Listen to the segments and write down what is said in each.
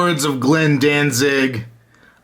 words of Glenn Danzig,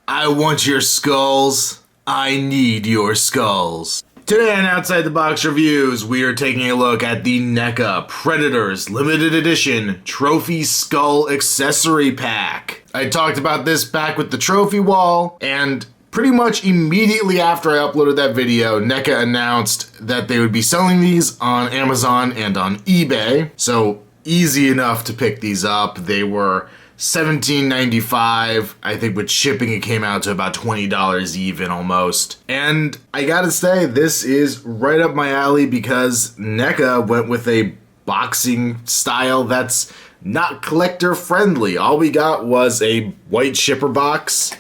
I want your skulls, I need your skulls. Today on Outside the Box Reviews, we are taking a look at the NECA Predator's Limited Edition Trophy Skull Accessory Pack. I talked about this back with the trophy wall, and pretty much immediately after I uploaded that video, NECA announced that they would be selling these on Amazon and on eBay. So easy enough to pick these up. They were $17.95. I think with shipping it came out to about $20 even almost. And I gotta say, this is right up my alley because NECA went with a boxing style that's not collector friendly. All we got was a white shipper box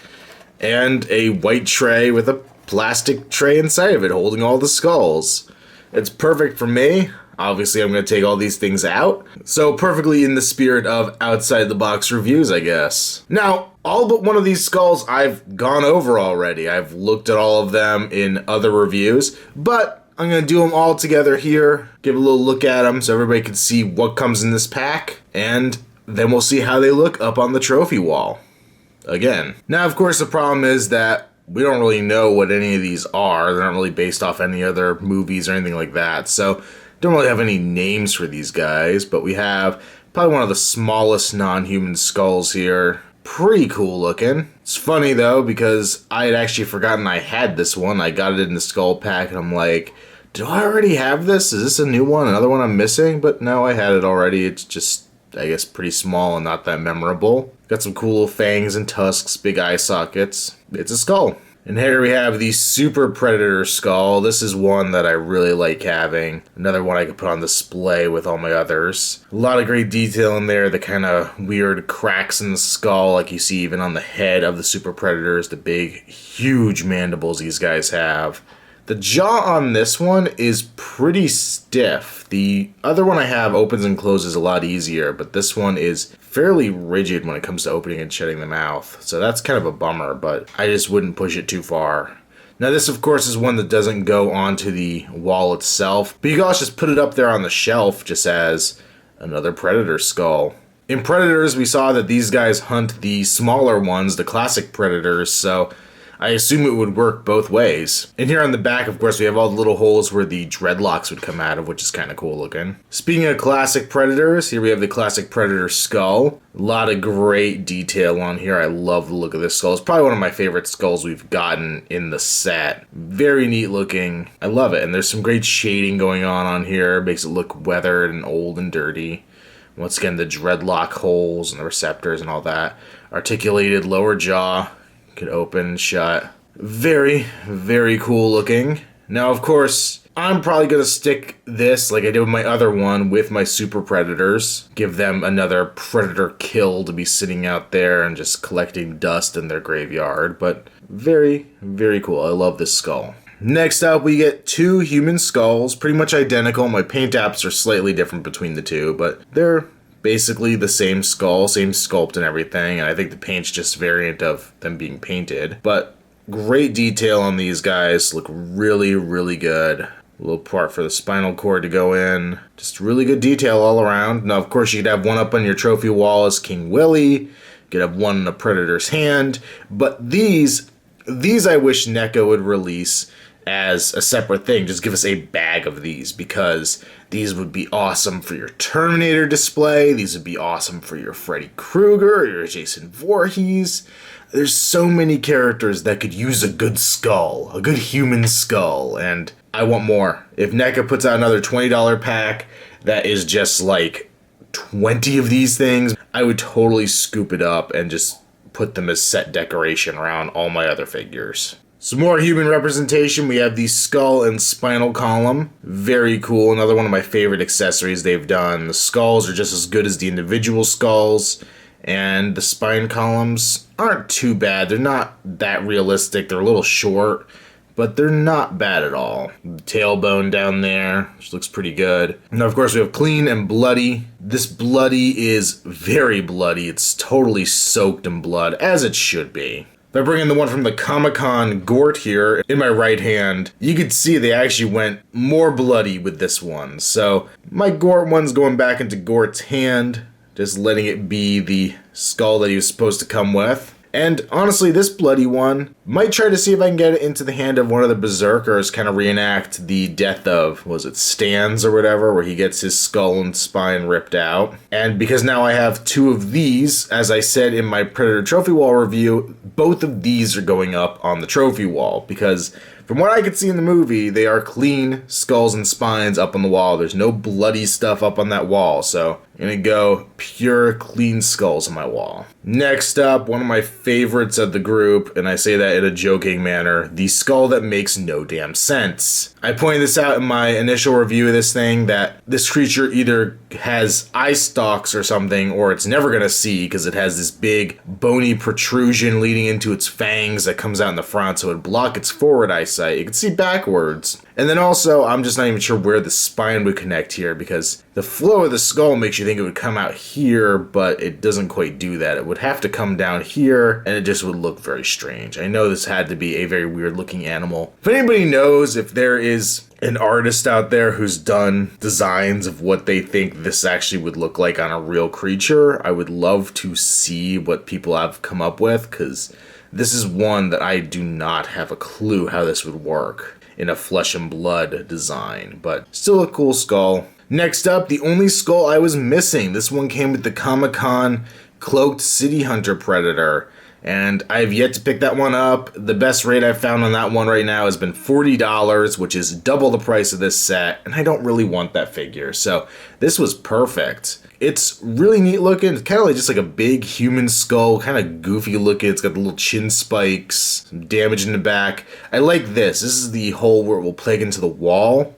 and a white tray with a plastic tray inside of it holding all the skulls. It's perfect for me. Obviously, I'm going to take all these things out. So perfectly in the spirit of outside the box reviews, I guess. Now, all but one of these skulls I've gone over already. I've looked at all of them in other reviews, but I'm going to do them all together here, give a little look at them so everybody can see what comes in this pack, and then we'll see how they look up on the trophy wall. Again. Now, of course, the problem is that we don't really know what any of these are. They're not really based off any other movies or anything like that, so don't really have any names for these guys, but we have probably one of the smallest non-human skulls here. Pretty cool looking. It's funny though, because I had actually forgotten I had this one. I got it in the skull pack and I'm like, do I already have this? Is this a new one? Another one I'm missing? But no, I had it already. It's just, I guess, pretty small and not that memorable. Got some cool fangs and tusks, big eye sockets. It's a skull. And here we have the Super Predator skull. This is one that I really like having. Another one I could put on display with all my others. A lot of great detail in there. The kind of weird cracks in the skull like you see even on the head of the Super Predators. The big, huge mandibles these guys have. The jaw on this one is pretty stiff. The other one I have opens and closes a lot easier, but this one is fairly rigid when it comes to opening and shutting the mouth. So that's kind of a bummer, but I just wouldn't push it too far. Now this, of course, is one that doesn't go onto the wall itself, but you can also just put it up there on the shelf just as another Predator skull. In Predators, we saw that these guys hunt the smaller ones, the classic Predators, so I assume it would work both ways. And here on the back, of course, we have all the little holes where the dreadlocks would come out of, which is kind of cool looking. Speaking of classic Predators, here we have the classic Predator skull. A lot of great detail on here. I love the look of this skull. It's probably one of my favorite skulls we've gotten in the set. Very neat looking. I love it. And there's some great shading going on here. Makes it look weathered and old and dirty. Once again, the dreadlock holes and the receptors and all that. Articulated lower jaw. Could open and shut. Very, very cool looking. Now, of course, I'm probably going to stick this, like I did with my other one, with my Super Predators. Give them another Predator kill to be sitting out there and just collecting dust in their graveyard. But very, very cool. I love this skull. Next up, we get two human skulls, pretty much identical. My paint apps are slightly different between the two, but they're basically the same skull, same sculpt and everything, and I think the paint's just a variant of them being painted. But great detail on these guys, look really, really good. A little part for the spinal cord to go in. Just really good detail all around. Now, of course, you could have one up on your trophy wall as King Willie. You could have one in a Predator's hand. But these I wish NECA would release as a separate thing. Just give us a bag of these, because these would be awesome for your Terminator display. These would be awesome for your Freddy Krueger or your Jason Voorhees. There's so many characters that could use a good skull, a good human skull, and I want more. If NECA puts out another $20 pack that is just like 20 of these things, I would totally scoop it up and just put them as set decoration around all my other figures. Some more human representation. We have the skull and spinal column. Very cool. Another one of my favorite accessories they've done. The skulls are just as good as the individual skulls, and the spine columns aren't too bad. They're not that realistic. They're a little short, but they're not bad at all. The tailbone down there, which looks pretty good. Now, of course, we have clean and bloody. This bloody is very bloody. It's totally soaked in blood, as it should be. If I bring in the one from the Comic-Con Gort here in my right hand, you could see they actually went more bloody with this one. So my Gort one's going back into Gort's hand. just letting it be the skull that he was supposed to come with. And honestly, this bloody one, might try to see if I can get it into the hand of one of the berserkers, kind of reenact the death of, was it Stans or whatever, where he gets his skull and spine ripped out. And because now I have 2 of these, as I said in my Predator trophy wall review, both of these are going up on the trophy wall, because from what I could see in the movie, they are clean skulls and spines up on the wall. There's no bloody stuff up on that wall, so I'm gonna go pure clean skulls on my wall. Next up, one of my favorites of the group, and I say that in a joking manner, the skull that makes no damn sense. I pointed this out in my initial review of this thing, that this creature either has eye stalks or something, or it's never gonna see because it has this big bony protrusion leading into its fangs that comes out in the front, so it would block its forward eyesight. You can see backwards. And then also, I'm just not even sure where the spine would connect here, because the flow of the skull makes you think it would come out here, but it doesn't quite do that. It would have to come down here, and it just would look very strange. I know this had to be a very weird looking animal. If anybody knows if there is an artist out there who's done designs of what they think this actually would look like on a real creature, I would love to see what people have come up with, because this is one that I do not have a clue how this would work in a flesh and blood design, but still a cool skull. Next up, the only skull I was missing. This one came with the Comic-Con Cloaked City Hunter Predator, and I've yet to pick that one up. The best rate I've found on that one right now has been $40, which is double the price of this set, and I don't really want that figure, so this was perfect. It's really neat looking. It's kind of like just like a big human skull, kind of goofy looking. It's got the little chin spikes, some damage in the back. I like this. This is the hole where it will plug into the wall,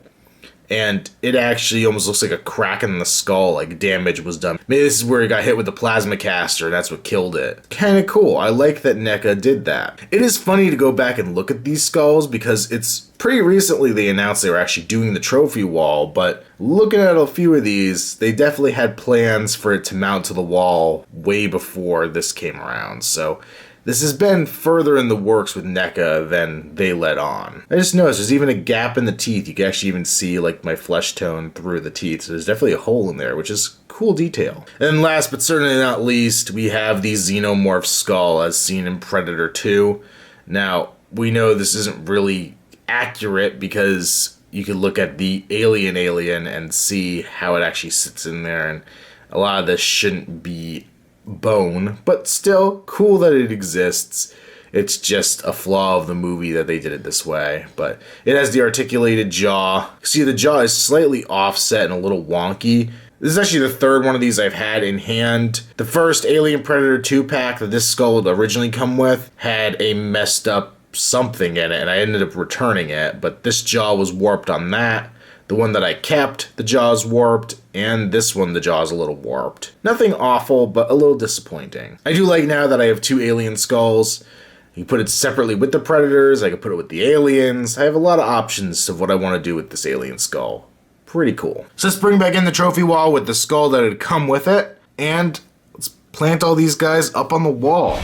and it actually almost looks like a crack in the skull, like damage was done. Maybe this is where it got hit with the plasma caster, and that's what killed it. Kind of cool. I like that NECA did that. It is funny to go back and look at these skulls, because it's pretty recently they announced they were actually doing the trophy wall, but looking at a few of these, they definitely had plans for it to mount to the wall way before this came around, so this has been further in the works with NECA than they let on. I just noticed there's even a gap in the teeth. You can actually even see like my flesh tone through the teeth. So there's definitely a hole in there, which is cool detail. And last but certainly not least, we have the Xenomorph Skull as seen in Predator 2. Now, we know this isn't really accurate because you can look at the alien and see how it actually sits in there, and a lot of this shouldn't be bone, but still cool that it exists. It's just a flaw of the movie that they did it this way, but it has the articulated jaw. See, the jaw is slightly offset and a little wonky. This is actually the third one of these I've had in hand. The first Alien Predator 2 pack that this skull would originally come with had a messed up something in it, and I ended up returning it, but this jaw was warped on that. The one that I kept, the jaw's warped, and this one, the jaw's a little warped. Nothing awful, but a little disappointing. I do like now that I have 2 alien skulls. You can put it separately with the Predators, I can put it with the aliens. I have a lot of options of what I want to do with this alien skull. Pretty cool. So let's bring back in the trophy wall with the skull that had come with it, and let's plant all these guys up on the wall.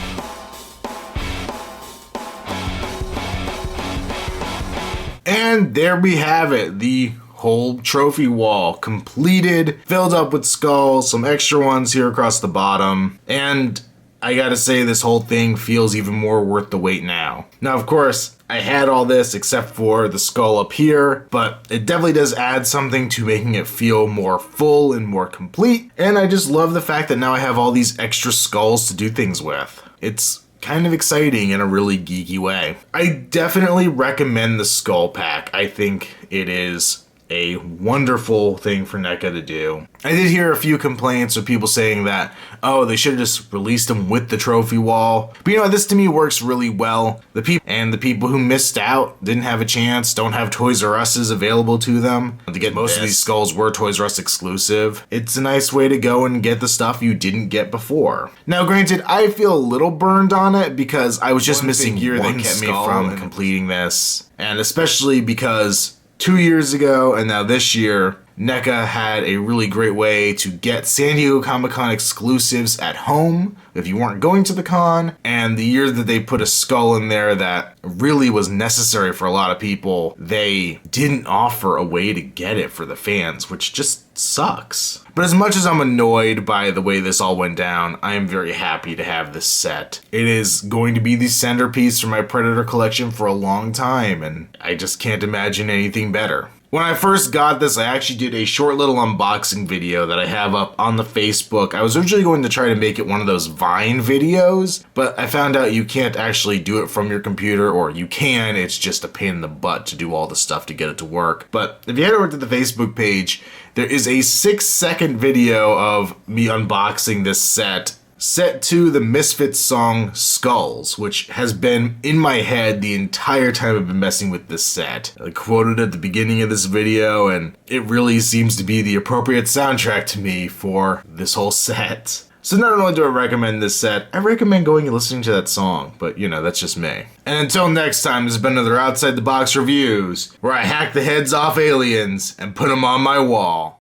And there we have it, the whole trophy wall completed, filled up with skulls, some extra ones here across the bottom, and I gotta say this whole thing feels even more worth the wait now. Now, of course, I had all this except for the skull up here, but it definitely does add something to making it feel more full and more complete, and I just love the fact that now I have all these extra skulls to do things with. It's kind of exciting in a really geeky way. I definitely recommend the skull pack. I think it is a wonderful thing for NECA to do. I did hear a few complaints of people saying that, oh, they should have just released them with the trophy wall. But you know, this to me works really well. The people who missed out, didn't have a chance, don't have Toys R Us's available to them to get most of these skulls were Toys R Us exclusive. It's a nice way to go and get the stuff you didn't get before. Now, granted, I feel a little burned on it because I was just missing gear that kept me from completing this. And especially because 2 years ago and now this year, NECA had a really great way to get San Diego Comic-Con exclusives at home if you weren't going to the con, and the year that they put a skull in there that really was necessary for a lot of people, they didn't offer a way to get it for the fans, which just sucks. But as much as I'm annoyed by the way this all went down, I am very happy to have this set. It is going to be the centerpiece for my Predator collection for a long time, and I just can't imagine anything better. When I first got this, I actually did a short little unboxing video that I have up on the Facebook. I was originally going to try to make it one of those Vine videos, but I found out you can't actually do it from your computer, or you can, it's just a pain in the butt to do all the stuff to get it to work. But if you head over to the Facebook page, there is a 6-second video of me unboxing this set to the Misfits song Skulls, which has been in my head the entire time I've been messing with this set. I quoted at the beginning of this video, and it really seems to be the appropriate soundtrack to me for this whole set. So not only do I recommend this set, I recommend going and listening to that song, but you know, that's just me. And until next time, this has been another Outside the Box Reviews, where I hack the heads off aliens and put them on my wall.